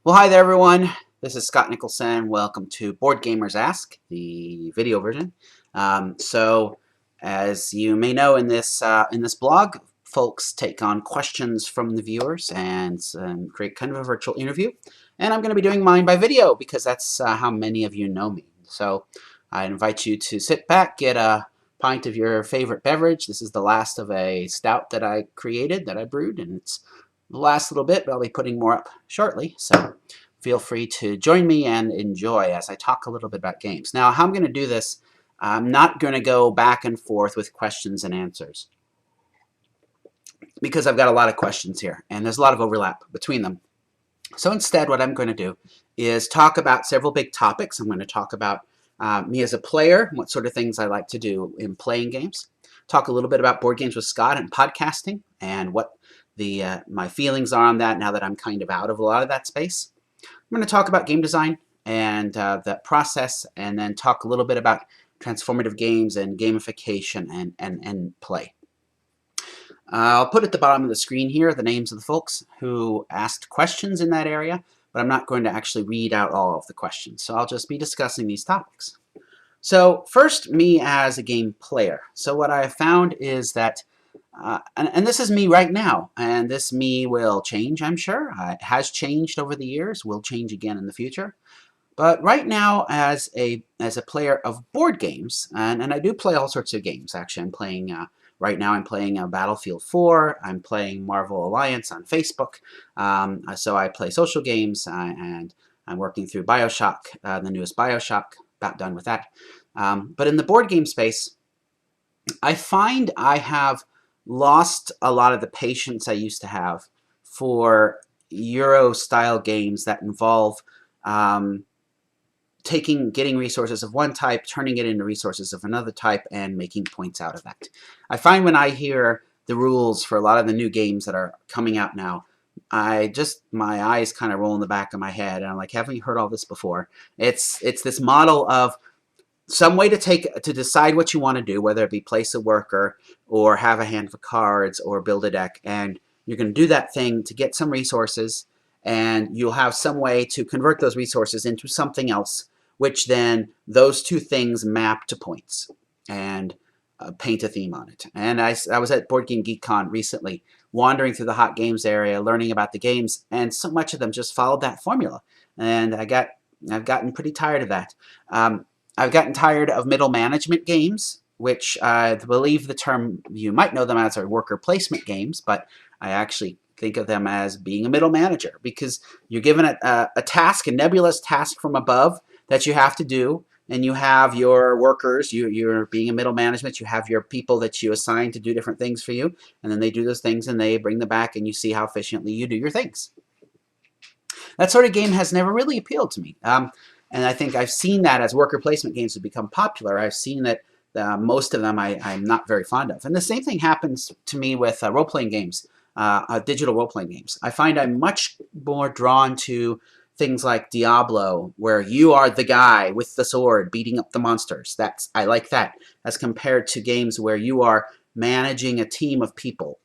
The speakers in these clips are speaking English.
Well, hi there, everyone. This is Scott Nicholson. Welcome to Board Gamers Ask, the video version. As you may know, in this blog, folks take on questions from the viewers and create kind of a virtual interview. And I'm going to be doing mine by video because that's how many of you know me. So I invite you to sit back, get a pint of your favorite beverage. This is the last of a stout that I created, that I brewed, and it's the last little bit, but I'll be putting more up shortly. So feel free to join me and enjoy as I talk a little bit about games. Now, how I'm going to do this, I'm not going to go back and forth with questions and answers because I've got a lot of questions here and there's a lot of overlap between them. So instead, what I'm going to do is talk about several big topics. I'm going to talk about me as a player, what sort of things I like to do in playing games. Talk a little bit about Board Games with Scott and podcasting and what my feelings are on that now that I'm kind of out of a lot of that space. I'm going to talk about game design and that process, and then talk a little bit about transformative games and gamification and play. I'll put at the bottom of the screen here the names of the folks who asked questions in that area, but I'm not going to actually read out all of the questions, so I'll just be discussing these topics. So first, me as a game player. So what I have found is that, and this is me right now, and this me will change, I'm sure. It has changed over the years, will change again in the future. But right now, as a player of board games, and I do play all sorts of games. Actually, I'm playing right now. I'm playing Battlefield 4. I'm playing Marvel Alliance on Facebook. So I play social games, and I'm working through BioShock, the newest BioShock. About done with that. But in the board game space, I find I have lost a lot of the patience I used to have for Euro-style games that involve getting resources of one type, turning it into resources of another type, and making points out of that. I find when I hear the rules for a lot of the new games that are coming out now, my eyes kind of roll in the back of my head, and I'm like, haven't you heard all this before? It's this model of some way to decide what you want to do, whether it be place a worker or have a hand of cards or build a deck, and you're going to do that thing to get some resources, and you'll have some way to convert those resources into something else, which then those two things map to points and paint a theme on it. And I was at Board Game Geek Con recently, wandering through the hot games area, learning about the games, and so much of them just followed that formula. And I've gotten pretty tired of that. I've gotten tired of middle management games, which I believe the term, you might know them as, are worker placement games, but I actually think of them as being a middle manager because you're given a task, a nebulous task from above that you have to do, and you have your workers, you're being a middle management, you have your people that you assign to do different things for you, and then they do those things and they bring them back and you see how efficiently you do your things. That sort of game has never really appealed to me. And I think I've seen that as worker placement games have become popular. I've seen that most of them I'm not very fond of. And the same thing happens to me with role-playing games, digital role-playing games. I find I'm much more drawn to things like Diablo, where you are the guy with the sword beating up the monsters. I like that, as compared to games where you are managing a team of people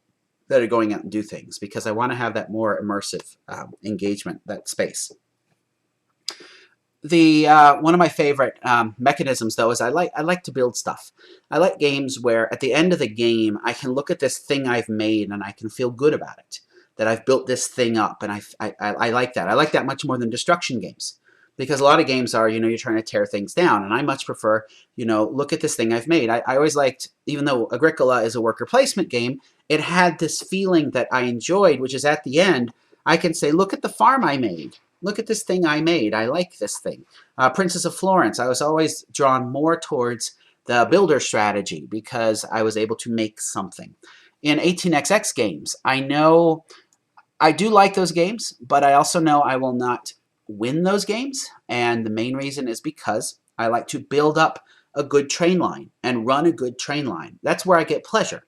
that are going out and do things, because I want to have that more immersive engagement, that space. One of my favorite mechanisms, though, is I like to build stuff. I like games where at the end of the game I can look at this thing I've made and I can feel good about it, that I've built this thing up, and I like that. I like that much more than destruction games, because a lot of games are, you're trying to tear things down, and I much prefer, look at this thing I've made. I always liked, even though Agricola is a worker placement game, it had this feeling that I enjoyed, which is at the end I can say, look at the farm I made. Look at this thing I made. I like this thing. Princess of Florence, I was always drawn more towards the builder strategy because I was able to make something. In 18xx games, I know I do like those games, but I also know I will not win those games, and the main reason is because I like to build up a good train line and run a good train line. That's where I get pleasure.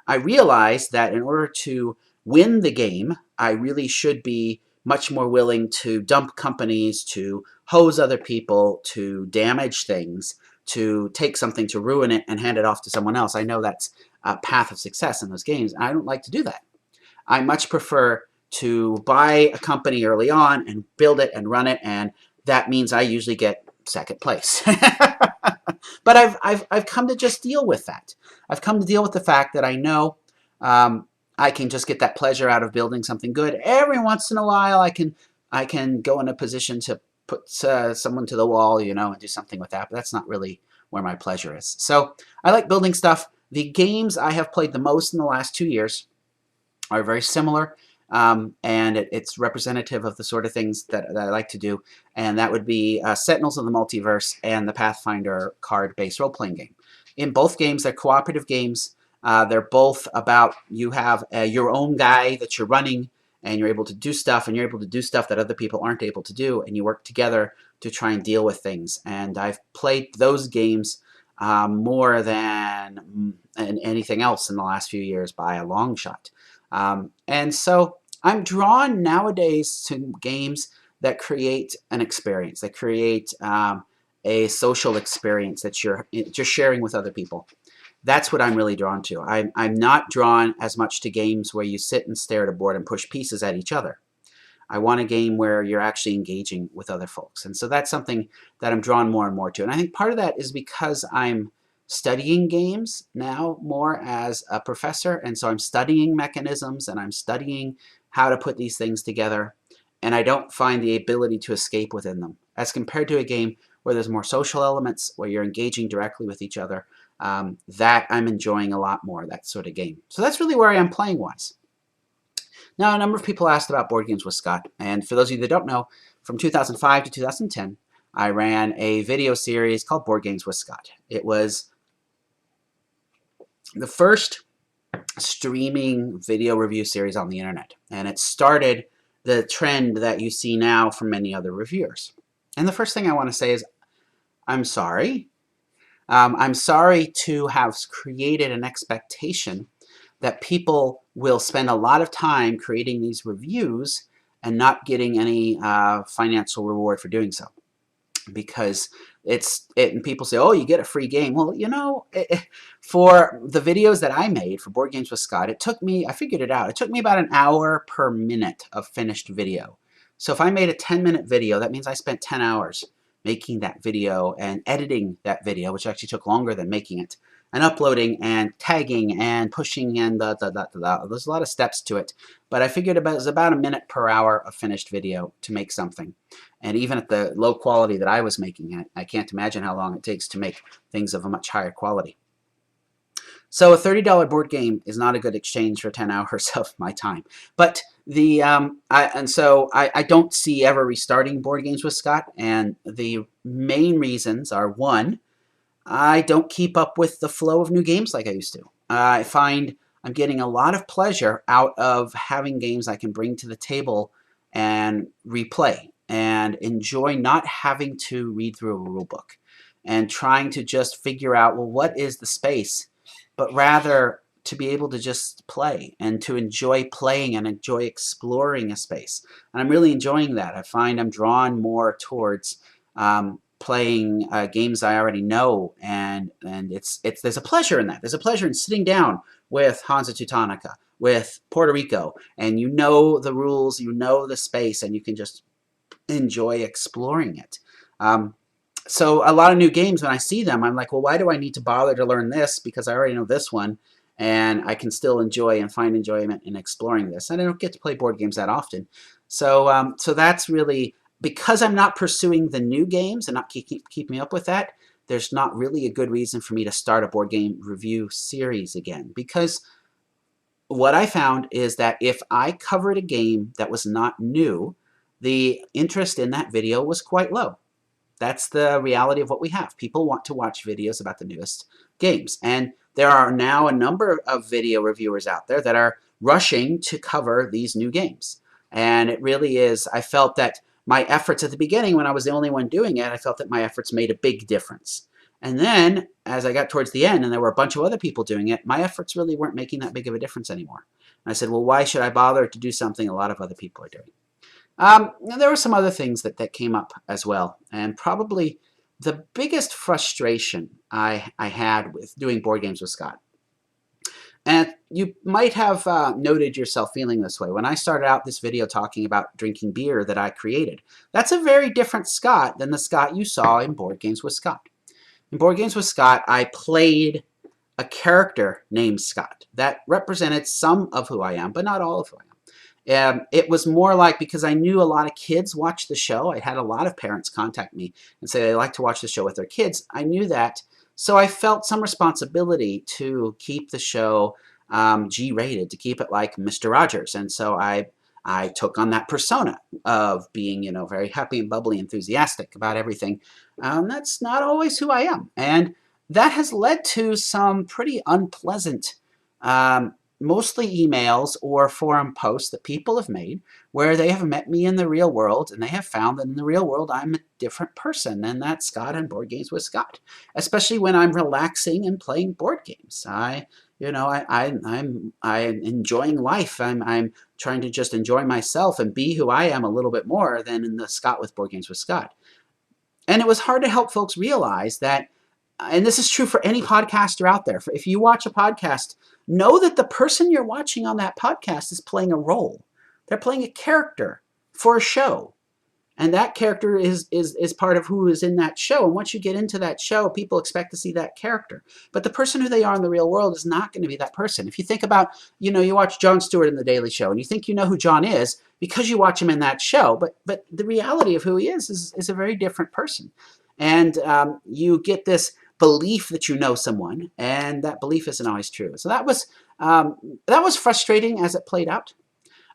I realized that in order to win the game, I really should be much more willing to dump companies, to hose other people, to damage things, to take something, to ruin it, and hand it off to someone else. I know that's a path of success in those games, and I don't like to do that. I much prefer to buy a company early on and build it and run it, and that means I usually get second place. But I've come to just deal with that. I've come to deal with the fact that I know I can just get that pleasure out of building something good. Every once in a while, I can go in a position to put someone to the wall, you know, and do something with that. But that's not really where my pleasure is. So I like building stuff. The games I have played the most in the last 2 years are very similar, and it's representative of the sort of things that I like to do, and that would be Sentinels of the Multiverse and the Pathfinder card-based role-playing game. In both games, they're cooperative games. They're both about you have your own guy that you're running, and you're able to do stuff, and you're able to do stuff that other people aren't able to do, and you work together to try and deal with things. And I've played those games more than anything else in the last few years by a long shot. And so I'm drawn nowadays to games that create an experience, that create a social experience that you're sharing with other people. That's what I'm really drawn to. I'm not drawn as much to games where you sit and stare at a board and push pieces at each other. I want a game where you're actually engaging with other folks. And so that's something that I'm drawn more and more to. And I think part of that is because I'm studying games now more as a professor. And so I'm studying mechanisms and I'm studying how to put these things together. And I don't find the ability to escape within them. As compared to a game where there's more social elements, where you're engaging directly with each other, that I'm enjoying a lot more, that sort of game. So that's really where I am playing-wise. Now, a number of people asked about Board Games with Scott, and for those of you that don't know, from 2005 to 2010, I ran a video series called Board Games with Scott. It was the first streaming video review series on the internet, and it started the trend that you see now from many other reviewers. And the first thing I want to say is, I'm sorry. I'm sorry to have created an expectation that people will spend a lot of time creating these reviews and not getting any financial reward for doing so. Because and people say, oh, you get a free game. Well, you know, for the videos that I made for Board Games with Scott, it took me, I figured it out, it took me about an hour per minute of finished video. So if I made a 10-minute video, that means I spent 10 hours making that video and editing that video, which actually took longer than making it, and uploading and tagging and pushing and there's a lot of steps to it. But I figured it was about a minute per hour of finished video to make something. And even at the low quality that I was making it, I can't imagine how long it takes to make things of a much higher quality. So a $30 board game is not a good exchange for 10 hours of my time. But I don't see ever restarting Board Games with Scott. And the main reasons are, one, I don't keep up with the flow of new games like I used to. I find I'm getting a lot of pleasure out of having games I can bring to the table and replay and enjoy not having to read through a rule book and trying to just figure out, well, what is the space, but rather to be able to just play and to enjoy playing and enjoy exploring a space. And I'm really enjoying that. I find I'm drawn more towards playing games I already know, and there's a pleasure in that. There's a pleasure in sitting down with Hansa Teutonica, with Puerto Rico, and you know the rules, you know the space, and you can just enjoy exploring it. So a lot of new games, when I see them, I'm like, well, why do I need to bother to learn this? Because I already know this one, and I can still enjoy and find enjoyment in exploring this. And I don't get to play board games that often. So that's really, because I'm not pursuing the new games and not keeping up with that, there's not really a good reason for me to start a board game review series again. Because what I found is that if I covered a game that was not new, the interest in that video was quite low. That's the reality of what we have. People want to watch videos about the newest games. And there are now a number of video reviewers out there that are rushing to cover these new games. And it really is, I felt that my efforts at the beginning, when I was the only one doing it, I felt that my efforts made a big difference. And then, as I got towards the end and there were a bunch of other people doing it, my efforts really weren't making that big of a difference anymore. And I said, well, why should I bother to do something a lot of other people are doing? There were some other things that came up as well, and probably the biggest frustration I had with doing Board Games with Scott And you might have noted yourself feeling this way. When I started out this video talking about drinking beer that I created, that's a very different Scott than the Scott you saw in Board Games with Scott. In Board Games with Scott, I played a character named Scott that represented some of who I am, but not all of who I am. It was more like, because I knew a lot of kids watched the show, I had a lot of parents contact me and say they like to watch the show with their kids. I knew that, so I felt some responsibility to keep the show G-rated, to keep it like Mr. Rogers. And so I took on that persona of being, you know, very happy and bubbly, enthusiastic about everything. That's not always who I am, and that has led to some pretty unpleasant mostly emails or forum posts that people have made where they have met me in the real world and they have found that in the real world I'm a different person than that Scott on Board Games with Scott, especially when I'm relaxing and playing board games. I'm enjoying life. I'm trying to just enjoy myself and be who I am a little bit more than in the Scott with Board Games with Scott. And it was hard to help folks realize that, and this is true for any podcaster out there. If you watch a podcast, know that the person you're watching on that podcast is playing a role. They're playing a character for a show. And that character is part of who is in that show. And once you get into that show, people expect to see that character. But the person who they are in the real world is not going to be that person. If you think about, you know, you watch Jon Stewart in The Daily Show, and you think you know who Jon is because you watch him in that show. But the reality of who he is a very different person. And you get this belief that you know someone, and that belief isn't always true. So that was frustrating as it played out.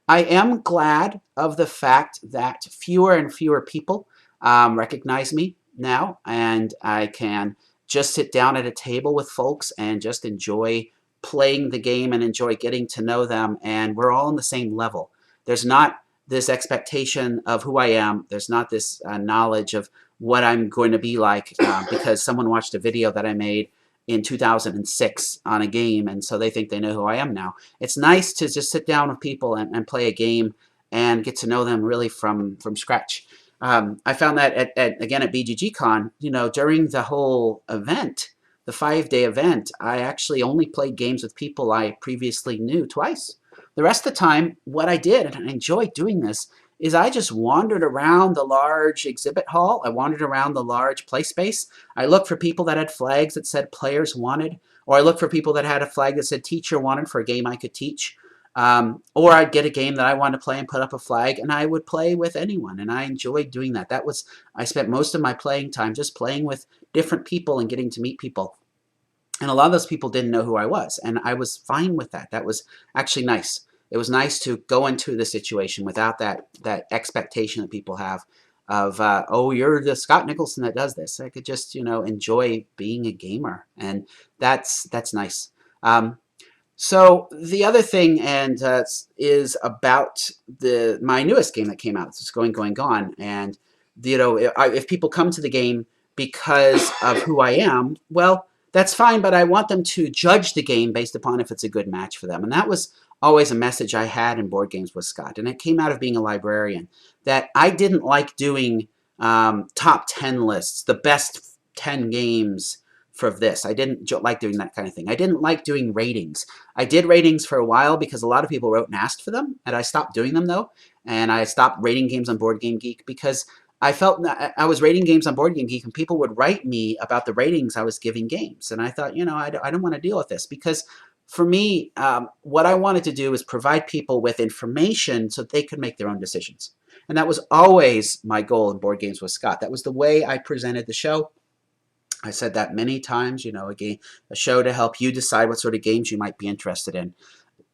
I am glad of the fact that fewer and fewer people recognize me now, and I can just sit down at a table with folks and just enjoy playing the game and enjoy getting to know them, and we're all on the same level. There's not this expectation of who I am. There's not this knowledge of what I'm going to be like because someone watched a video that I made in 2006 on a game, and so they think they know who I am now. It's nice to just sit down with people and play a game and get to know them really from scratch. I found that again at BGGCon, you know, during the whole event, the 5-day event, I actually only played games with people I previously knew twice. The rest of the time, what I did, and I enjoyed doing this, is I just wandered around the large exhibit hall. I wandered around the large play space. I looked for people that had flags that said players wanted, or I looked for people that had a flag that said teacher wanted for a game I could teach. Or I'd get a game that I wanted to play and put up a flag, and I would play with anyone, and I enjoyed doing that. I spent most of my playing time just playing with different people and getting to meet people. And a lot of those people didn't know who I was, and I was fine with that. That was actually nice. It was nice to go into the situation without that expectation that people have of, oh, you're the Scott Nicholson that does this. I could just, you know, enjoy being a gamer, and that's nice. So the other thing is about my newest game that came out. It's Going, Gone. And, you know, if people come to the game because of who I am, well, that's fine, but I want them to judge the game based upon if it's a good match for them. And that was always a message I had in Board Games with Scott. And it came out of being a librarian, that I didn't like doing top 10 lists, the best 10 games for this. I didn't like doing that kind of thing. I didn't like doing ratings. I did ratings for a while because a lot of people wrote and asked for them, and I stopped doing them though. And I stopped rating games on Board Game Geek because I felt I was rating games on Board Game Geek, and people would write me about the ratings I was giving games. And I thought, you know, I don't want to deal with this, because for me, what I wanted to do is provide people with information so they could make their own decisions. And that was always my goal in Board Games with Scott. That was the way I presented the show. I said that many times, you know, a show to help you decide what sort of games you might be interested in.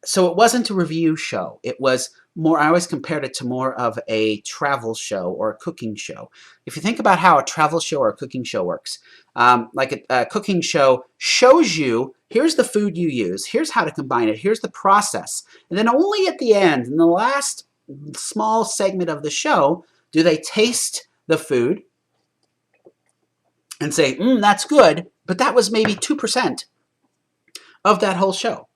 So it wasn't a review show. It was more, I always compared it to more of a travel show or a cooking show. If you think about how a travel show or a cooking show works, like a cooking show shows you, here's the food you use, here's how to combine it, here's the process. And then only at the end, in the last small segment of the show, do they taste the food and say, that's good, but that was maybe 2% of that whole show.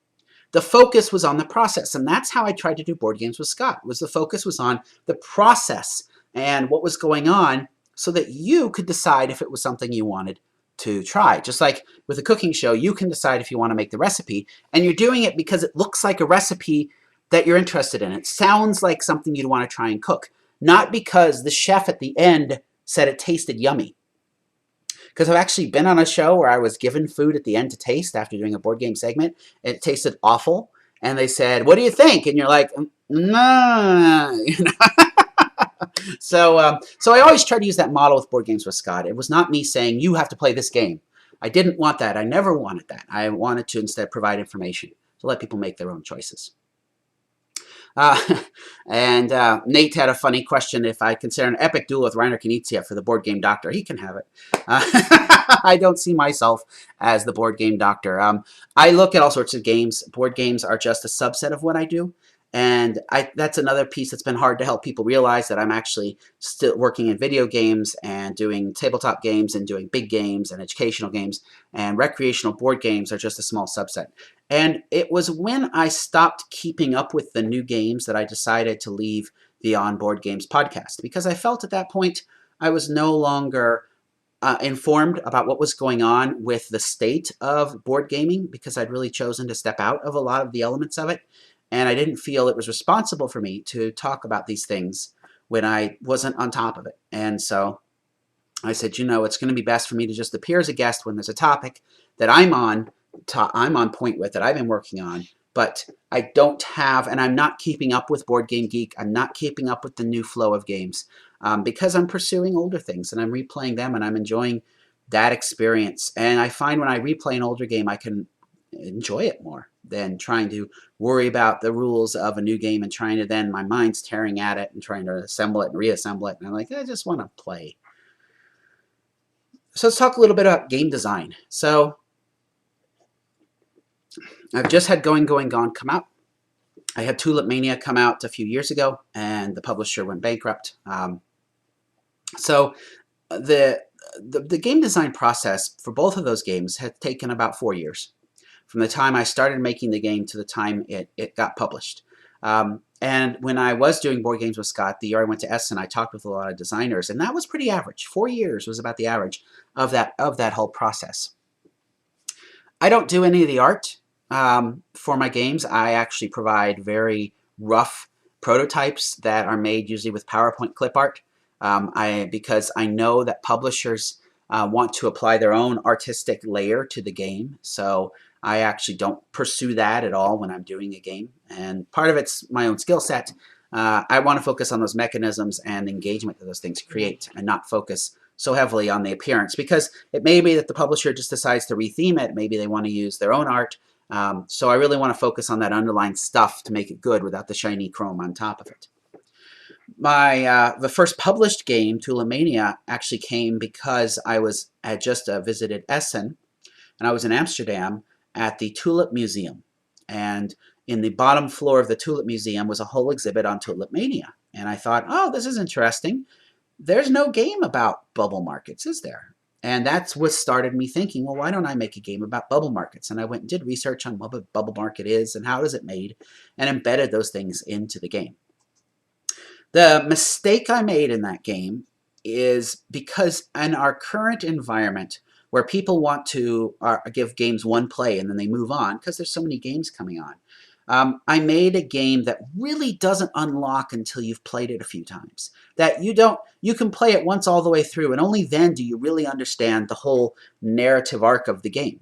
The focus was on the process, and that's how I tried to do Board Games with Scott. The focus was on the process and what was going on, so that you could decide if it was something you wanted to try. Just like with a cooking show, you can decide if you want to make the recipe, and you're doing it because it looks like a recipe that you're interested in. It sounds like something you'd want to try and cook, not because the chef at the end said it tasted yummy. Because I've actually been on a show where I was given food at the end to taste after doing a board game segment, and it tasted awful. And they said, "What do you think?" And you're like, "Nah." You know? So I always try to use that model with Board Games with Scott. It was not me saying, "You have to play this game." I didn't want that. I never wanted that. I wanted to instead provide information to let people make their own choices. Uh, and Nate had a funny question. If I consider an epic duel with Reiner Knizia for the board game doctor, he can have it. I don't see myself as the board game doctor. I look at all sorts of games. Board games are just a subset of what I do. And that's another piece that's been hard to help people realize, that I'm actually still working in video games and doing tabletop games and doing big games and educational games, and recreational board games are just a small subset. And it was when I stopped keeping up with the new games that I decided to leave the On Board Games podcast, because I felt at that point I was no longer informed about what was going on with the state of board gaming, because I'd really chosen to step out of a lot of the elements of it. And I didn't feel it was responsible for me to talk about these things when I wasn't on top of it. And so I said, it's going to be best for me to just appear as a guest when there's a topic that I'm on point with, that I've been working on, but I don't have, and I'm not keeping up with Board Game Geek. I'm not keeping up with the new flow of games because I'm pursuing older things and I'm replaying them, and I'm enjoying that experience. And I find when I replay an older game, I can enjoy it more than trying to worry about the rules of a new game and trying to then, my mind's tearing at it and trying to assemble it and reassemble it. And I'm like, I just want to play. So let's talk a little bit about game design. So I've just had Going, Going, Gone come out. I had Tulip Mania come out a few years ago, and the publisher went bankrupt. So the game design process for both of those games had taken about 4 years, from the time I started making the game to the time it got published. And when I was doing Board Games with Scott, the year I went to Essen, I talked with a lot of designers, and that was pretty average. 4 years was about the average of that whole process. I don't do any of the art for my games. I actually provide very rough prototypes that are made usually with PowerPoint clip art, because I know that publishers want to apply their own artistic layer to the game. So I actually don't pursue that at all when I'm doing a game. And part of it's my own skill set. I want to focus on those mechanisms and engagement that those things create, and not focus so heavily on the appearance, because it may be that the publisher just decides to retheme it. Maybe they want to use their own art. So I really want to focus on that underlying stuff to make it good without the shiny chrome on top of it. The first published game, Tulamania, actually came because I had just visited Essen, and I was in Amsterdam at the Tulip Museum. And in the bottom floor of the Tulip Museum was a whole exhibit on Tulip Mania. And I thought, oh, this is interesting. There's no game about bubble markets, is there? And that's what started me thinking, well, why don't I make a game about bubble markets? And I went and did research on what a bubble market is and how is it made, and embedded those things into the game. The mistake I made in that game is because in our current environment, where people want to give games one play and then they move on because there's so many games coming on, I made a game that really doesn't unlock until you've played it a few times. That you can play it once all the way through, and only then do you really understand the whole narrative arc of the game.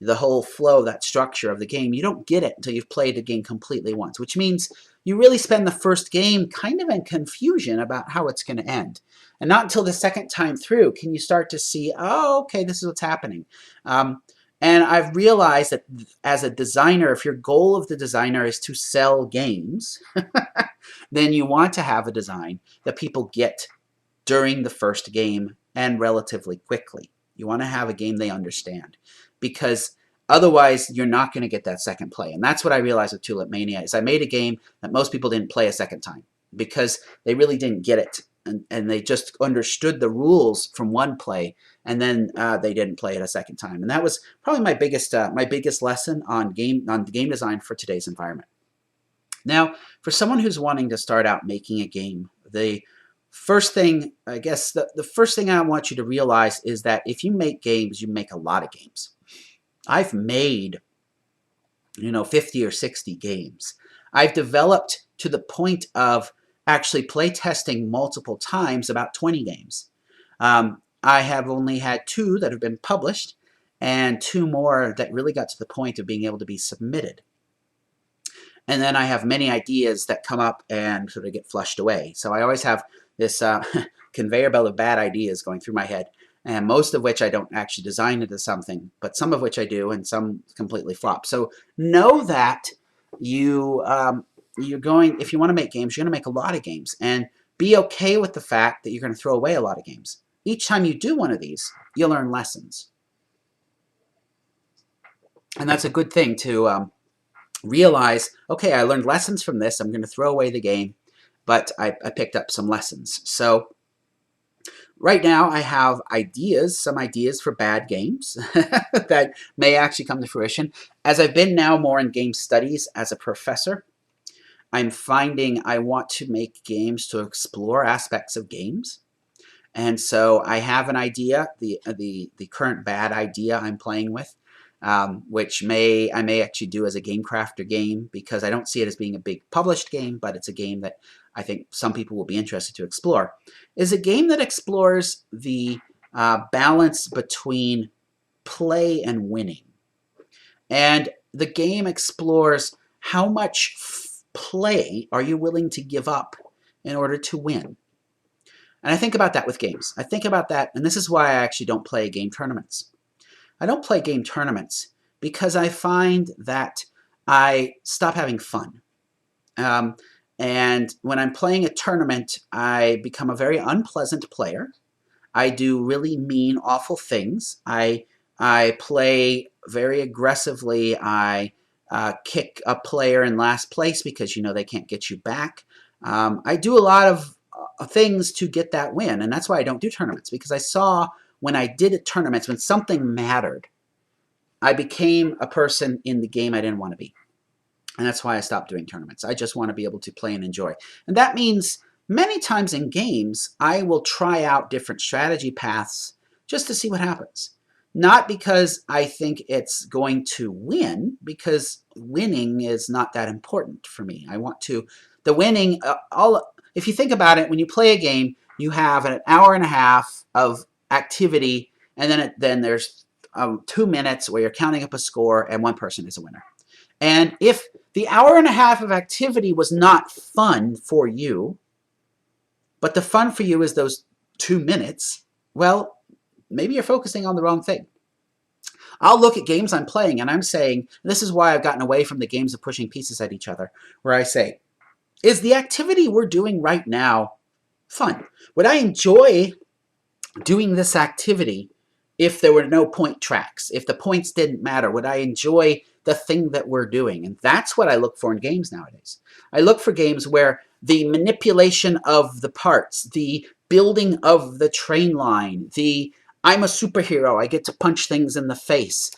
The whole flow, that structure of the game, you don't get it until you've played the game completely once, which means you really spend the first game kind of in confusion about how it's going to end. And not until the second time through can you start to see, oh, okay, this is what's happening. And I've realized that as a designer, if your goal of the designer is to sell games, then you want to have a design that people get during the first game and relatively quickly. You want to have a game they understand, because otherwise you're not going to get that second play. And that's what I realized with Tulip Mania, is I made a game that most people didn't play a second time because they really didn't get it. And they just understood the rules from one play, and then they didn't play it a second time. And that was probably my biggest lesson on game design for today's environment. Now, for someone who's wanting to start out making a game, the first thing, I guess the first thing I want you to realize is that if you make games, you make a lot of games. I've made, 50 or 60 games. I've developed to the point of actually play testing multiple times about 20 games. I have only had 2 that have been published and 2 more that really got to the point of being able to be submitted. And then I have many ideas that come up and sort of get flushed away. So I always have this conveyor belt of bad ideas going through my head, and most of which I don't actually design into something, but some of which I do, and some completely flop. So know that you're going, if you want to make games, you're going to make a lot of games, and be okay with the fact that you're going to throw away a lot of games. Each time you do one of these, you'll learn lessons. And that's a good thing to realize, okay, I learned lessons from this. I'm going to throw away the game, but I picked up some lessons. So right now I have some ideas for bad games that may actually come to fruition. As I've been now more in game studies as a professor, I'm finding I want to make games to explore aspects of games. And so I have an idea, the current bad idea I'm playing with, which I may actually do as a game crafter game, because I don't see it as being a big published game, but it's a game that I think some people will be interested to explore, is a game that explores the balance between play and winning. And the game explores how much play are you willing to give up in order to win. And I think about that with games. I think about that, and this is why I actually don't play game tournaments. I don't play game tournaments because I find that I stop having fun. And when I'm playing a tournament, I become a very unpleasant player. I do really mean, awful things. I play very aggressively. I kick a player in last place because they can't get you back. I do a lot of things to get that win, and that's why I don't do tournaments, because I saw when I did at tournaments, when something mattered, I became a person in the game I didn't want to be. And that's why I stopped doing tournaments. I just want to be able to play and enjoy. And that means many times in games, I will try out different strategy paths just to see what happens. Not because I think it's going to win, because winning is not that important for me. I want to, the winning, if you think about it, when you play a game, you have an hour and a half of activity, and then there's 2 minutes where you're counting up a score and one person is a winner. And if the hour and a half of activity was not fun for you, but the fun for you is those 2 minutes, well, maybe you're focusing on the wrong thing. I'll look at games I'm playing and I'm saying, this is why I've gotten away from the games of pushing pieces at each other, where I say, is the activity we're doing right now fun? Would I enjoy doing this activity if there were no point tracks? If the points didn't matter, would I enjoy the thing that we're doing? And that's what I look for in games nowadays. I look for games where the manipulation of the parts, the building of the train line, I'm a superhero, I get to punch things in the face,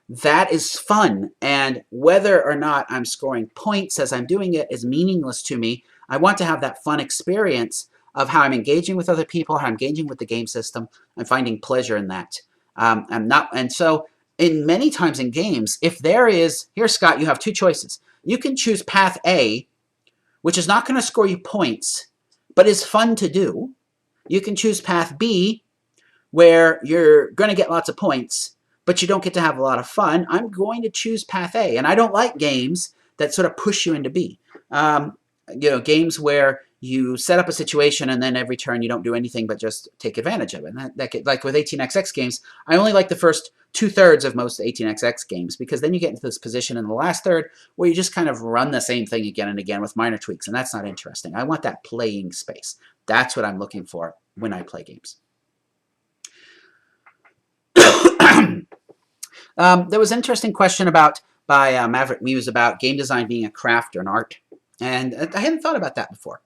that is fun. And whether or not I'm scoring points as I'm doing it is meaningless to me. I want to have that fun experience of how I'm engaging with other people, how I'm engaging with the game system. I'm finding pleasure in that. And so in many times in games, if there is, here, Scott, you have 2 choices. You can choose path A, which is not going to score you points, but is fun to do. You can choose path B, where you're going to get lots of points, but you don't get to have a lot of fun. I'm going to choose path A, and I don't like games that sort of push you into B. Games where you set up a situation and then every turn you don't do anything but just take advantage of it. And like with 18xx games, I only like the first 2/3 of most 18xx games, because then you get into this position in the last third where you just kind of run the same thing again and again with minor tweaks, and that's not interesting. I want that playing space. That's what I'm looking for when I play games. There was an interesting question by Maverick Muse about game design being a craft or an art. And I hadn't thought about that before.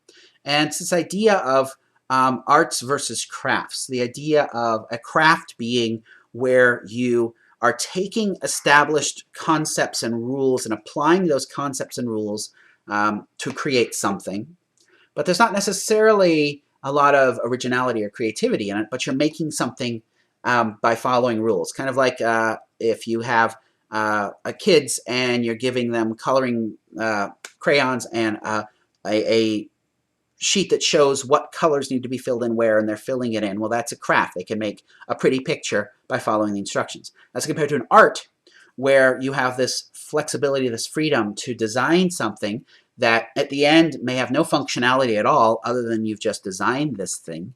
And it's this idea of arts versus crafts. The idea of a craft being where you are taking established concepts and rules and applying those concepts and rules to create something. But there's not necessarily a lot of originality or creativity in it, but you're making something by following rules. Kind of like if you have kids and you're giving them coloring crayons and a sheet that shows what colors need to be filled in where, and they're filling it in. Well, that's a craft. They can make a pretty picture by following the instructions. As compared to an art where you have this flexibility, this freedom to design something that at the end may have no functionality at all other than you've just designed this thing.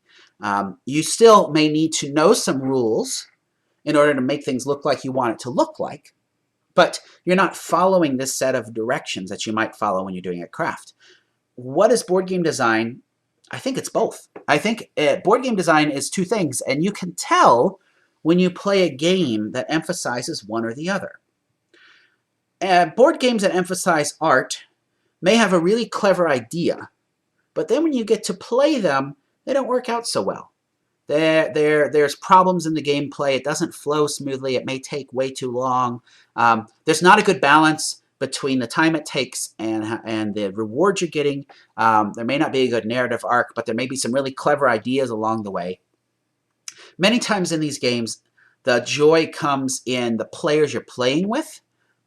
You still may need to know some rules in order to make things look like you want it to look like, but you're not following this set of directions that you might follow when you're doing a craft. What is board game design? I think it's both. I think board game design is two things, and you can tell when you play a game that emphasizes one or the other. Board games that emphasize art may have a really clever idea, but then when you get to play them, they don't work out so well. There's problems in the gameplay. It doesn't flow smoothly. It may take way too long. There's not a good balance between the time it takes and the reward you're getting. There may not be a good narrative arc, but there may be some really clever ideas along the way. Many times in these games, the joy comes in the players you're playing with,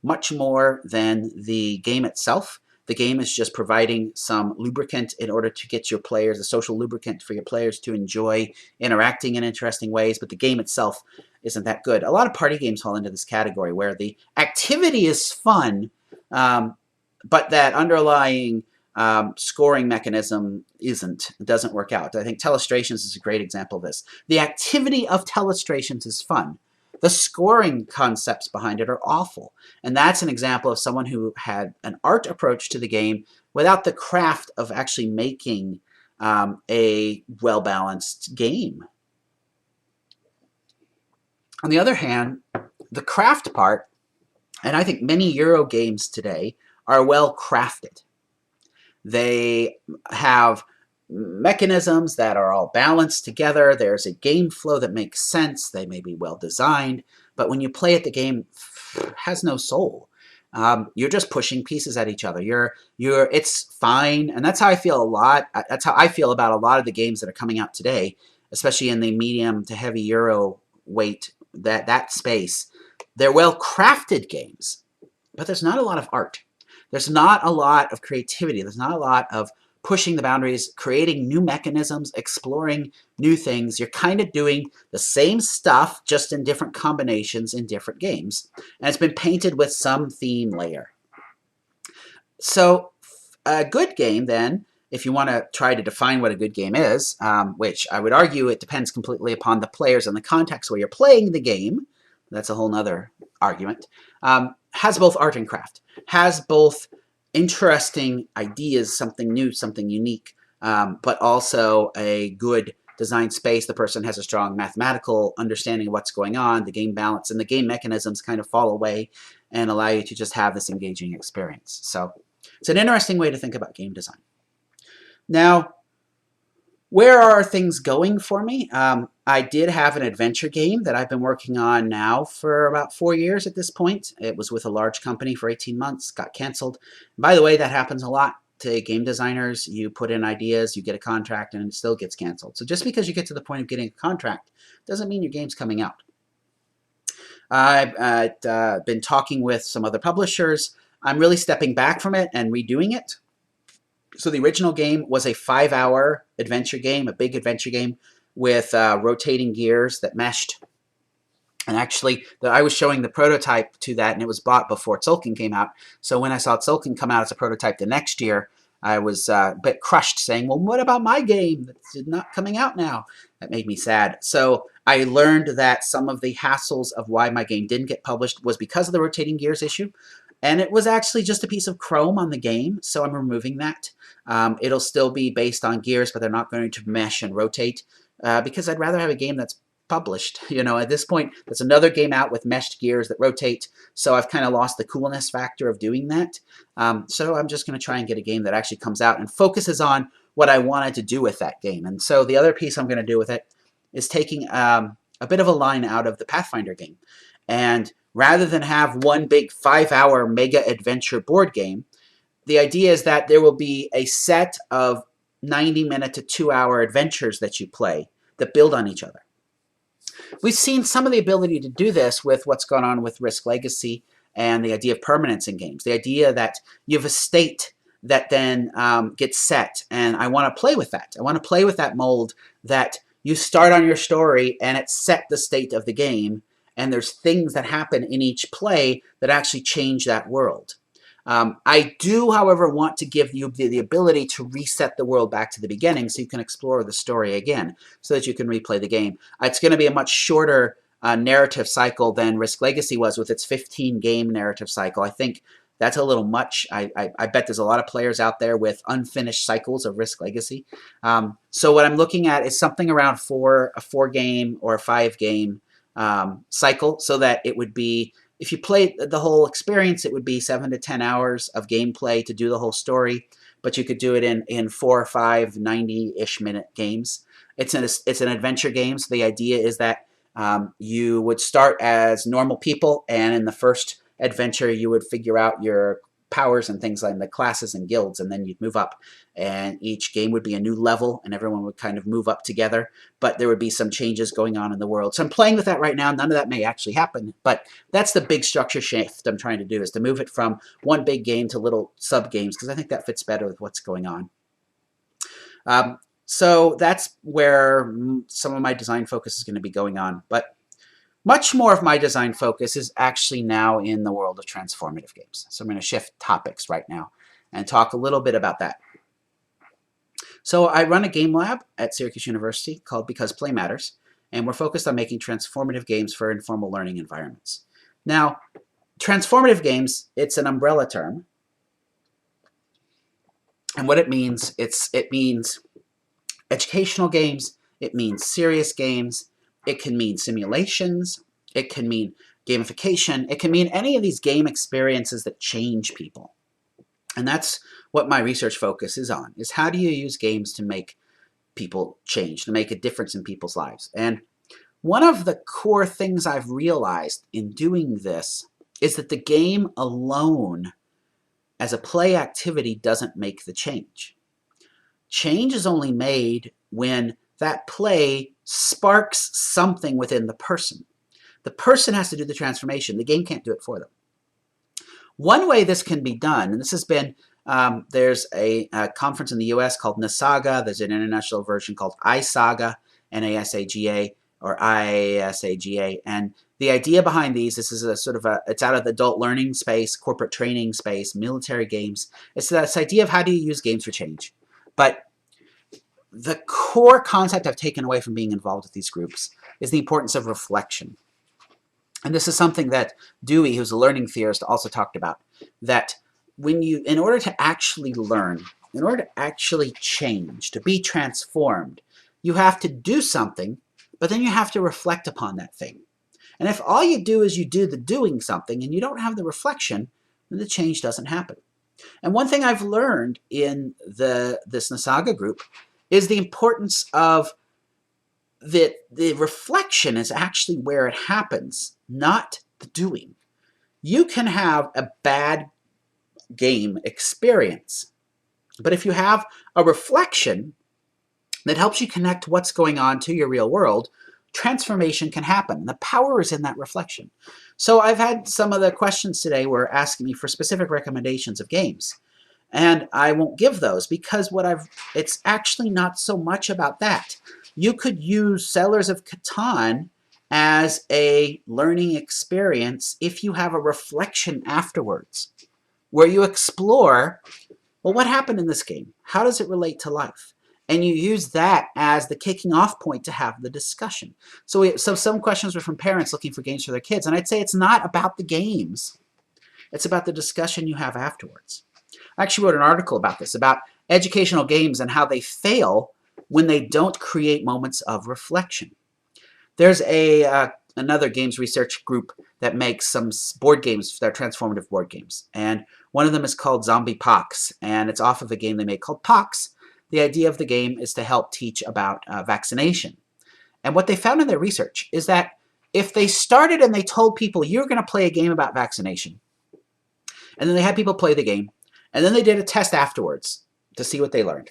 much more than the game itself. The game is just providing some lubricant in order to get your players, a social lubricant for your players to enjoy interacting in interesting ways, but the game itself isn't that good. A lot of party games fall into this category where the activity is fun, but that underlying scoring mechanism doesn't work out. I think Telestrations is a great example of this. The activity of Telestrations is fun. The scoring concepts behind it are awful. And that's an example of someone who had an art approach to the game without the craft of actually making a well-balanced game. On the other hand, the craft part, and I think many Euro games today, are well crafted. They have mechanisms that are all balanced together. There's a game flow that makes sense. They may be well designed, but when you play it, the game has no soul. You're just pushing pieces at each other. It's fine, and that's how I feel a lot. That's how I feel about a lot of the games that are coming out today, especially in the medium to heavy Euro weight, that space. They're well crafted games, but there's not a lot of art. There's not a lot of creativity. There's not a lot of pushing the boundaries, creating new mechanisms, exploring new things. You're kind of doing the same stuff, just in different combinations in different games. And it's been painted with some theme layer. So a good game, then, if you want to try to define what a good game is, which I would argue it depends completely upon the players and the context where you're playing the game. That's a whole nother argument. Has both art and craft. Has both interesting ideas, something new, something unique, but also a good design space. The person has a strong mathematical understanding of what's going on, the game balance, and the game mechanisms kind of fall away and allow you to just have this engaging experience. So it's an interesting way to think about game design. Now, where are things going for me? I did have an adventure game that I've been working on now for about 4 years at this point. It was with a large company for 18 months, got canceled. By the way, that happens a lot to game designers. You put in ideas, you get a contract, and it still gets canceled. So just because you get to the point of getting a contract doesn't mean your game's coming out. I've been talking with some other publishers. I'm really stepping back from it and redoing it. So the original game was a 5-hour adventure game, a big adventure game with rotating gears that meshed. And actually, I was showing the prototype to that, and it was bought before Tzolk'in came out. So when I saw Tzolk'in come out as a prototype the next year, I was a bit crushed, saying, well, what about my game that's not coming out now? That made me sad. So I learned that some of the hassles of why my game didn't get published was because of the rotating gears issue. And it was actually just a piece of chrome on the game, so I'm removing that. It'll still be based on gears, but they're not going to mesh and rotate because I'd rather have a game that's published. You know, at this point, there's another game out with meshed gears that rotate, so I've kind of lost the coolness factor of doing that. So I'm just going to try and get a game that actually comes out and focuses on what I wanted to do with that game. And so the other piece I'm going to do with it is taking a bit of a line out of the Pathfinder game. And rather than have one big 5-hour mega adventure board game, the idea is that there will be a set of 90-minute to 2-hour adventures that you play that build on each other. We've seen some of the ability to do this with what's gone on with Risk Legacy and the idea of permanence in games. The idea that you have a state that then gets set, and I want to play with that. I want to play with that mold that you start on your story and it set the state of the game, and there's things that happen in each play that actually change that world. I do, however, want to give you the ability to reset the world back to the beginning so you can explore the story again, so that you can replay the game. It's going to be a much shorter narrative cycle than Risk Legacy was with its 15-game narrative cycle. I think that's a little much. I bet there's a lot of players out there with unfinished cycles of Risk Legacy. So what I'm looking at is something around a 4-game or a 5-game cycle, so that it would be, if you play the whole experience, it would be 7 to 10 hours of gameplay to do the whole story, but you could do it in 4 or 5 90-ish minute games. It's an adventure game, so the idea is that you would start as normal people, and in the first adventure you would figure out your powers and things like the classes and guilds, and then you'd move up, and each game would be a new level and everyone would kind of move up together, but there would be some changes going on in the world. So I'm playing with that right now. None of that may actually happen, but that's the big structure shift I'm trying to do, is to move it from one big game to little sub games, because I think that fits better with what's going on. So that's where some of my design focus is going to be going on, but much more of my design focus is actually now in the world of transformative games. So I'm going to shift topics right now and talk a little bit about that. So I run a game lab at Syracuse University called Because Play Matters, and we're focused on making transformative games for informal learning environments. Now, transformative games, it's an umbrella term. And what it means, it means educational games, it means serious games, it can mean simulations, it can mean gamification, it can mean any of these game experiences that change people. And that's what my research focus is on, is how do you use games to make people change, to make a difference in people's lives. And one of the core things I've realized in doing this is that the game alone as a play activity doesn't make the change. Change is only made when that play sparks something within the person. The person has to do the transformation. The game can't do it for them. One way this can be done, and this has been, there's a conference in the US called NASAGA. There's an international version called ISAGA, NASAGA, or IASAGA. And the idea behind these, this is a sort of it's out of the adult learning space, corporate training space, military games. It's this idea of how do you use games for change. But the core concept I've taken away from being involved with these groups is the importance of reflection. And this is something that Dewey, who's a learning theorist, also talked about, that when you, in order to actually learn, in order to actually change, to be transformed, you have to do something, but then you have to reflect upon that thing. And if all you do is you do the doing something and you don't have the reflection, then the change doesn't happen. And one thing I've learned in this NASAGA group is the importance of the reflection is actually where it happens, not the doing. You can have a bad game experience, but if you have a reflection that helps you connect what's going on to your real world, transformation can happen. The power is in that reflection. So I've had some of the questions today were asking me for specific recommendations of games. And I won't give those because it's actually not so much about that. You could use Settlers of Catan as a learning experience if you have a reflection afterwards, where you explore, well, what happened in this game? How does it relate to life? And you use that as the kicking off point to have the discussion. So some questions were from parents looking for games for their kids. And I'd say it's not about the games. It's about the discussion you have afterwards. I actually wrote an article about this, about educational games and how they fail when they don't create moments of reflection. There's another games research group that makes some board games, they're transformative board games. And one of them is called Zombie Pox, and it's off of a game they made called Pox. The idea of the game is to help teach about vaccination. And what they found in their research is that if they started and they told people, you're going to play a game about vaccination, and then they had people play the game, and then they did a test afterwards to see what they learned.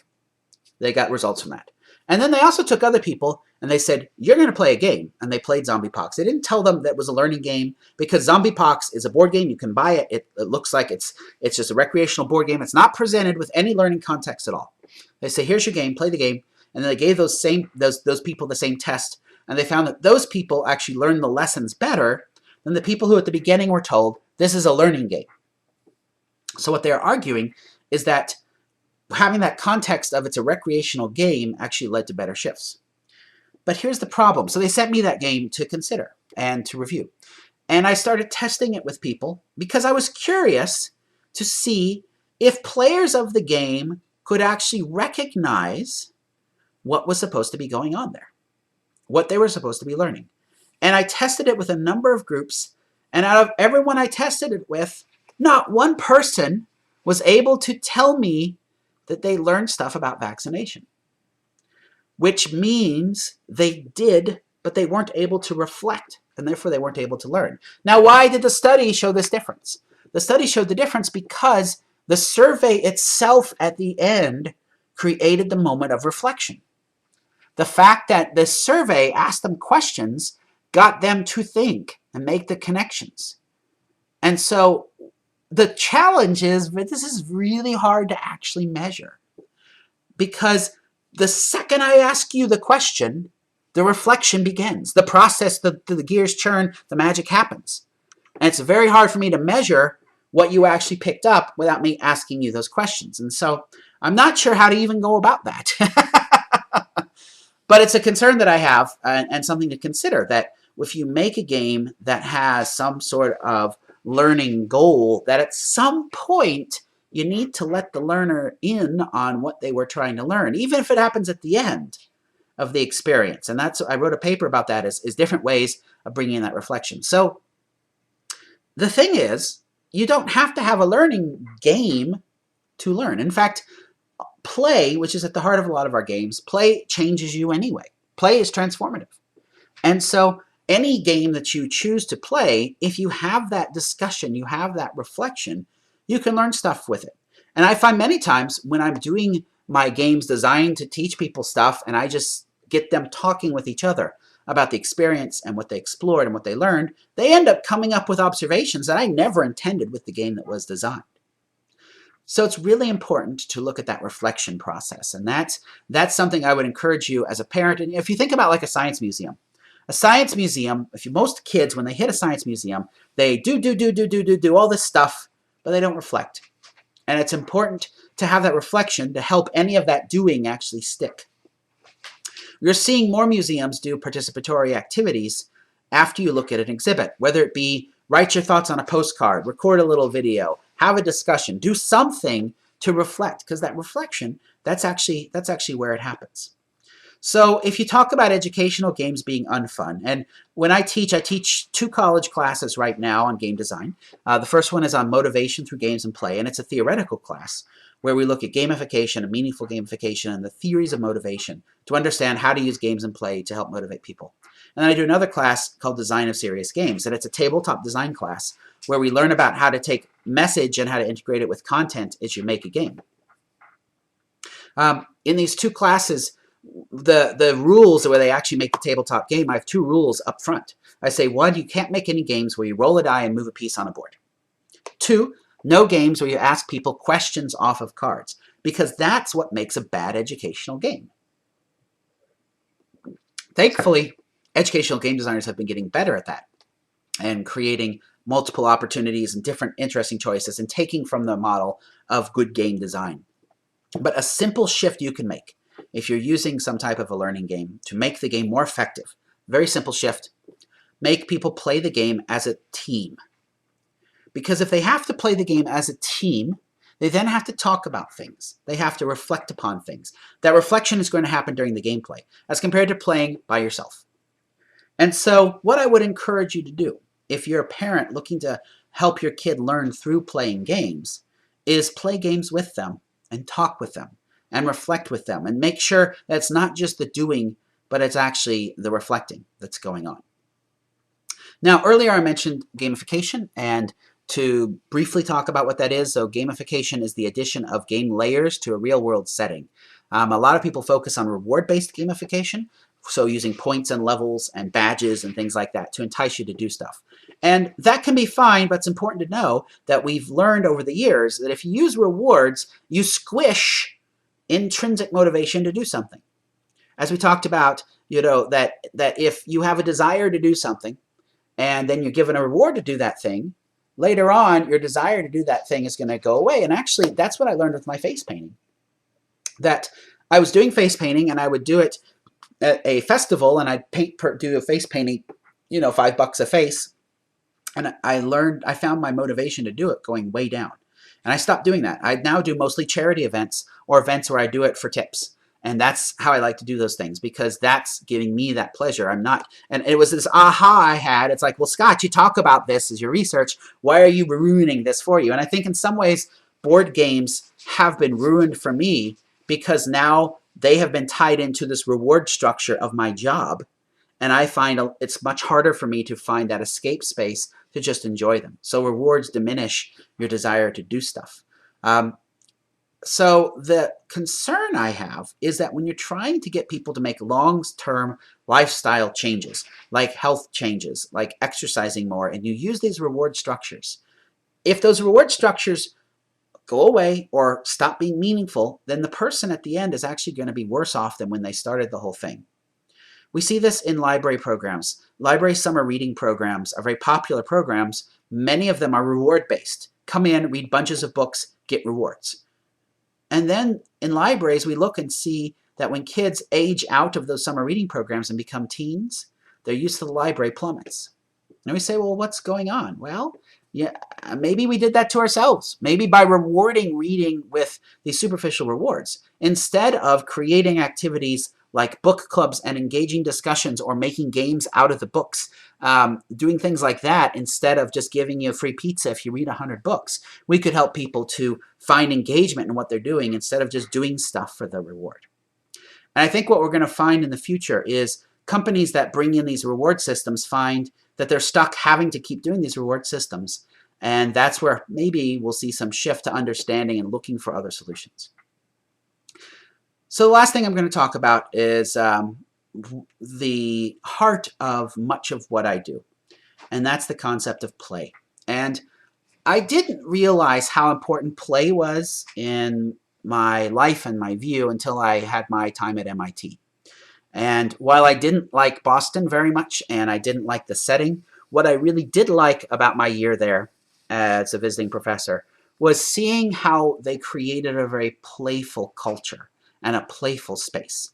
They got results from that. And then they also took other people and they said, you're going to play a game. And they played Zombiepox. They didn't tell them that it was a learning game because Zombiepox is a board game. You can buy it. It looks like it's just a recreational board game. It's not presented with any learning context at all. They say, here's your game, play the game. And then they gave those people the same test. And they found that those people actually learned the lessons better than the people who at the beginning were told, this is a learning game. So what they're arguing is that having that context of it's a recreational game actually led to better shifts. But here's the problem. So they sent me that game to consider and to review. And I started testing it with people because I was curious to see if players of the game could actually recognize what was supposed to be going on there, what they were supposed to be learning. And I tested it with a number of groups, and out of everyone I tested it with, not one person was able to tell me that they learned stuff about vaccination, which means they did, but they weren't able to reflect, and therefore they weren't able to learn. Now, why did the study show this difference? The study showed the difference because the survey itself at the end created the moment of reflection. The fact that this survey asked them questions got them to think and make the connections. And so the challenge is that this is really hard to actually measure, because the second I ask you the question, the reflection begins. The process, the gears churn, the magic happens. And it's very hard for me to measure what you actually picked up without me asking you those questions. And so I'm not sure how to even go about that. But it's a concern that I have and something to consider, that if you make a game that has some sort of learning goal, that at some point you need to let the learner in on what they were trying to learn, even if it happens at the end of the experience. And that's, I wrote a paper about that, is different ways of bringing in that reflection. So the thing is, you don't have to have a learning game to learn. In fact, play, which is at the heart of a lot of our games, play changes you anyway. Play is transformative. And so any game that you choose to play, if you have that discussion, you have that reflection, you can learn stuff with it. And I find many times when I'm doing my games designed to teach people stuff and I just get them talking with each other about the experience and what they explored and what they learned, they end up coming up with observations that I never intended with the game that was designed. So it's really important to look at that reflection process. And that's something I would encourage you as a parent. And if you think about like a science museum, most kids, when they hit a science museum, they do all this stuff, but they don't reflect. And it's important to have that reflection to help any of that doing actually stick. You're seeing more museums do participatory activities after you look at an exhibit, whether it be write your thoughts on a postcard, record a little video, have a discussion, do something to reflect, because that reflection, that's actually where it happens. So if you talk about educational games being unfun, and when I teach 2 college classes right now on game design. The first one is on motivation through games and play, and it's a theoretical class where we look at gamification and meaningful gamification and the theories of motivation to understand how to use games and play to help motivate people. And then I do another class called Design of Serious Games, and it's a tabletop design class where we learn about how to take message and how to integrate it with content as you make a game. In these 2 classes, the rules where they actually make the tabletop game, I have 2 rules up front. I say, 1, you can't make any games where you roll a die and move a piece on a board. 2, no games where you ask people questions off of cards, because that's what makes a bad educational game. Thankfully, educational game designers have been getting better at that and creating multiple opportunities and different interesting choices and taking from the model of good game design. But a simple shift you can make if you're using some type of a learning game to make the game more effective, very simple shift, make people play the game as a team. Because if they have to play the game as a team, they then have to talk about things. They have to reflect upon things. That reflection is going to happen during the gameplay as compared to playing by yourself. And so what I would encourage you to do, if you're a parent looking to help your kid learn through playing games, is play games with them and talk with them and reflect with them and make sure that it's not just the doing, but it's actually the reflecting that's going on. Now, earlier I mentioned gamification, and to briefly talk about what that is, so gamification is the addition of game layers to a real-world setting. A lot of people focus on reward-based gamification, so using points and levels and badges and things like that to entice you to do stuff. And that can be fine, but it's important to know that we've learned over the years that if you use rewards, you squish intrinsic motivation to do something. As we talked about, that if you have a desire to do something and then you're given a reward to do that thing, later on your desire to do that thing is going to go away. And actually, that's what I learned with my face painting. That I was doing face painting and I would do it at a festival and I'd do a face painting, $5 a face. And I found my motivation to do it going way down. And I stopped doing that. I now do mostly charity events or events where I do it for tips. And that's how I like to do those things, because that's giving me that pleasure. I'm not, and it was this aha I had. It's like, well, Scott, you talk about this as your research. Why are you ruining this for you? And I think in some ways, board games have been ruined for me because now they have been tied into this reward structure of my job. And I find it's much harder for me to find that escape space to just enjoy them. So rewards diminish your desire to do stuff. So the concern I have is that when you're trying to get people to make long-term lifestyle changes, like health changes, like exercising more, and you use these reward structures, if those reward structures go away or stop being meaningful, then the person at the end is actually going to be worse off than when they started the whole thing. We see this in library programs. Library summer reading programs are very popular programs. Many of them are reward-based. Come in, read bunches of books, get rewards. And then in libraries, we look and see that when kids age out of those summer reading programs and become teens, their use of the library plummets. And we say, well, what's going on? Well, yeah, maybe we did that to ourselves. Maybe by rewarding reading with these superficial rewards, instead of creating activities like book clubs and engaging discussions or making games out of the books, doing things like that instead of just giving you a free pizza if you read 100 books, we could help people to find engagement in what they're doing instead of just doing stuff for the reward. And I think what we're going to find in the future is companies that bring in these reward systems find that they're stuck having to keep doing these reward systems. And that's where maybe we'll see some shift to understanding and looking for other solutions. So the last thing I'm going to talk about is the heart of much of what I do, and that's the concept of play. And I didn't realize how important play was in my life and my view until I had my time at MIT. And while I didn't like Boston very much and I didn't like the setting, what I really did like about my year there as a visiting professor was seeing how they created a very playful culture and a playful space.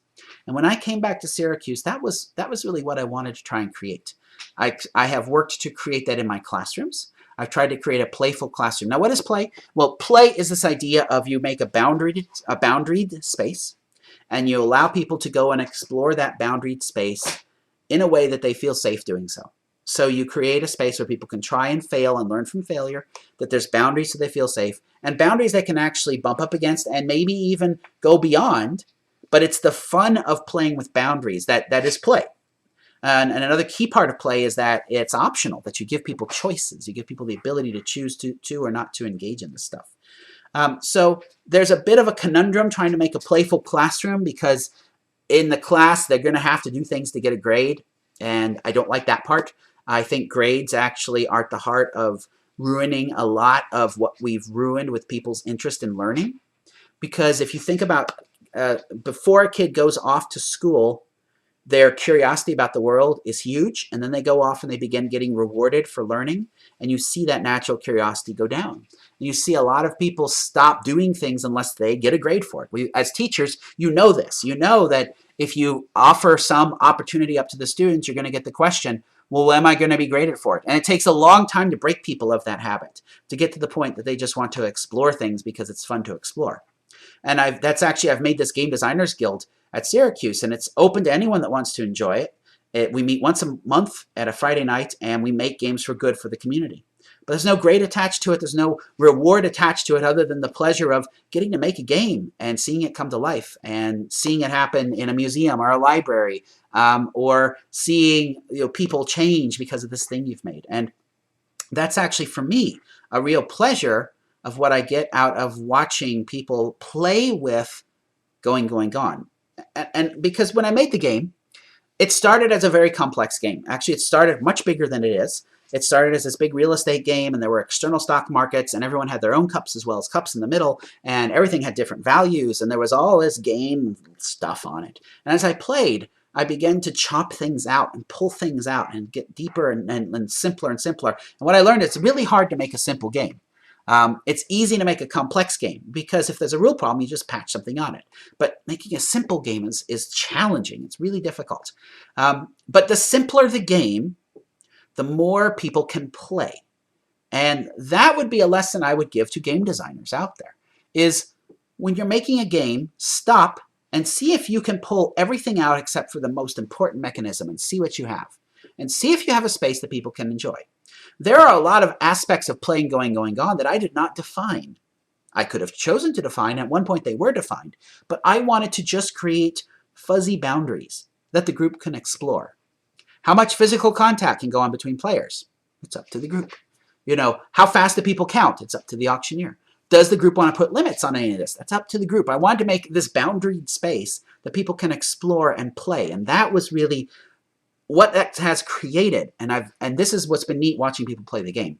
And when I came back to Syracuse, that was really what I wanted to try and create. I have worked to create that in my classrooms. I've tried to create a playful classroom. Now, what is play? Well, play is this idea of you make a boundaried space, and you allow people to go and explore that boundaried space in a way that they feel safe doing so. So you create a space where people can try and fail and learn from failure, that there's boundaries so they feel safe, and boundaries they can actually bump up against and maybe even go beyond, but it's the fun of playing with boundaries that is play. And another key part of play is that it's optional, that you give people choices. You give people the ability to choose to or not to engage in this stuff. So there's a bit of a conundrum trying to make a playful classroom, because in the class they're going to have to do things to get a grade, and I don't like that part. I think grades actually are at the heart of ruining a lot of what we've ruined with people's interest in learning. Because if you think about before a kid goes off to school, their curiosity about the world is huge, and then they go off and they begin getting rewarded for learning, and you see that natural curiosity go down. And you see a lot of people stop doing things unless they get a grade for it. As teachers, you know this. You know that if you offer some opportunity up to the students, you're going to get the question, well, am I going to be graded for it? And it takes a long time to break people of that habit, to get to the point that they just want to explore things because it's fun to explore. And I've made this Game Designers Guild at Syracuse, and it's open to anyone that wants to enjoy it. We meet once a month at a Friday night, and we make games for good for the community. But there's no grade attached to it. There's no reward attached to it other than the pleasure of getting to make a game and seeing it come to life and seeing it happen in a museum or a library, or seeing people change because of this thing you've made. And that's actually, for me, a real pleasure of what I get out of watching people play with going, gone. And because when I made the game, it started as a very complex game. Actually, it started much bigger than it is. It started as this big real estate game, and there were external stock markets, and everyone had their own cups as well as cups in the middle, and everything had different values, and there was all this game stuff on it. And as I played, I began to chop things out and pull things out and get deeper and simpler and simpler. And what I learned, it's really hard to make a simple game. It's easy to make a complex game because if there's a real problem, you just patch something on it. But making a simple game is challenging. It's really difficult. But the simpler the game, the more people can play. And that would be a lesson I would give to game designers out there, is when you're making a game, stop and see if you can pull everything out except for the most important mechanism and see what you have. And see if you have a space that people can enjoy. There are a lot of aspects of playing going, gone that I did not define. I could have chosen to define. At one point they were defined. But I wanted to just create fuzzy boundaries that the group can explore. How much physical contact can go on between players? It's up to the group. You know, how fast do people count? It's up to the auctioneer. Does the group want to put limits on any of this? That's up to the group. I wanted to make this boundaried space that people can explore and play. And that was really what that has created. And this is what's been neat watching people play the game.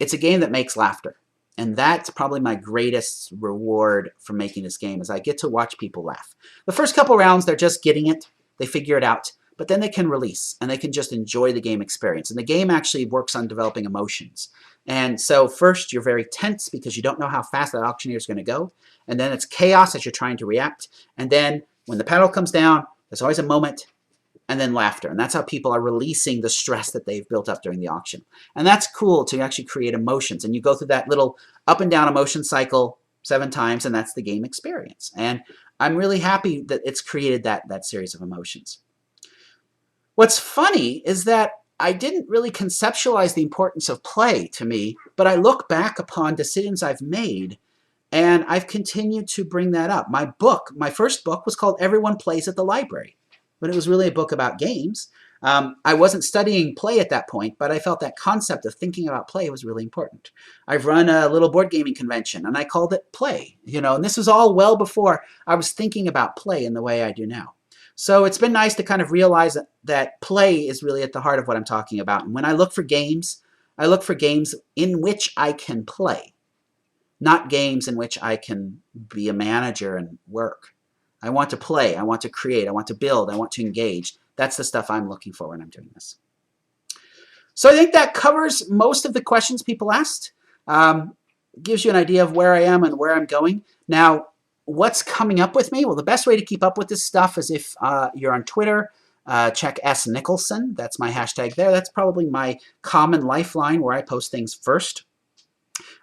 It's a game that makes laughter. And that's probably my greatest reward for making this game, is I get to watch people laugh. The first couple rounds, they're just getting it. They figure it out. But then they can release, and they can just enjoy the game experience. And the game actually works on developing emotions. And so first, you're very tense because you don't know how fast that auctioneer is going to go. And then it's chaos as you're trying to react. And then when the paddle comes down, there's always a moment, and then laughter. And that's how people are releasing the stress that they've built up during the auction. And that's cool to actually create emotions. And you go through that little up and down emotion cycle 7 times, and that's the game experience. And I'm really happy that it's created that series of emotions. What's funny is that I didn't really conceptualize the importance of play to me, but I look back upon decisions I've made, and I've continued to bring that up. My first book was called Everyone Plays at the Library, but it was really a book about games. I wasn't studying play at that point, but I felt that concept of thinking about play was really important. I've run a little board gaming convention, and I called it Play, and this was all well before I was thinking about play in the way I do now. So it's been nice to kind of realize that play is really at the heart of what I'm talking about. And when I look for games in which I can play, not games in which I can be a manager and work. I want to play, I want to create, I want to build, I want to engage. That's the stuff I'm looking for when I'm doing this. So I think that covers most of the questions people asked. Gives you an idea of where I am and where I'm going. Now, what's coming up with me? Well, the best way to keep up with this stuff is if you're on Twitter, check S. Nicholson. That's my hashtag there. That's probably my common lifeline where I post things first.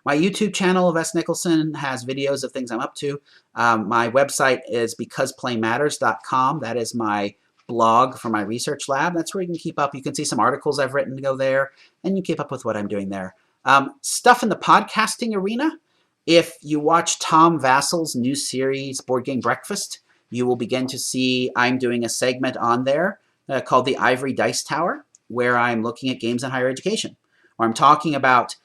My YouTube channel of S. Nicholson has videos of things I'm up to. My website is becauseplaymatters.com. That is my blog for my research lab. That's where you can keep up. You can see some articles I've written to go there, and you keep up with what I'm doing there. Stuff in the podcasting arena. If you watch Tom Vassel's new series, Board Game Breakfast, you will begin to see I'm doing a segment on there called The Ivory Dice Tower, where I'm looking at games in higher education, where I'm talking about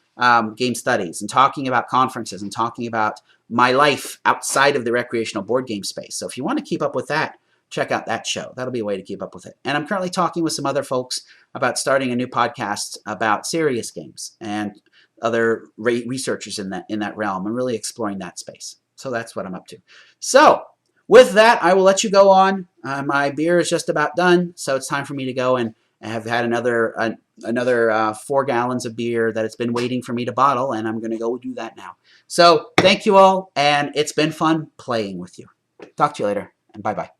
game studies and talking about conferences and talking about my life outside of the recreational board game space. So if you want to keep up with that, check out that show. That'll be a way to keep up with it. And I'm currently talking with some other folks about starting a new podcast about serious games and other researchers in that realm, and really exploring that space. So that's what I'm up to. So with that, I will let you go on. My beer is just about done, so it's time for me to go, and I have had another 4 gallons of beer that it's been waiting for me to bottle, and I'm going to go do that now. So thank you all, and it's been fun playing with you. Talk to you later, and bye-bye.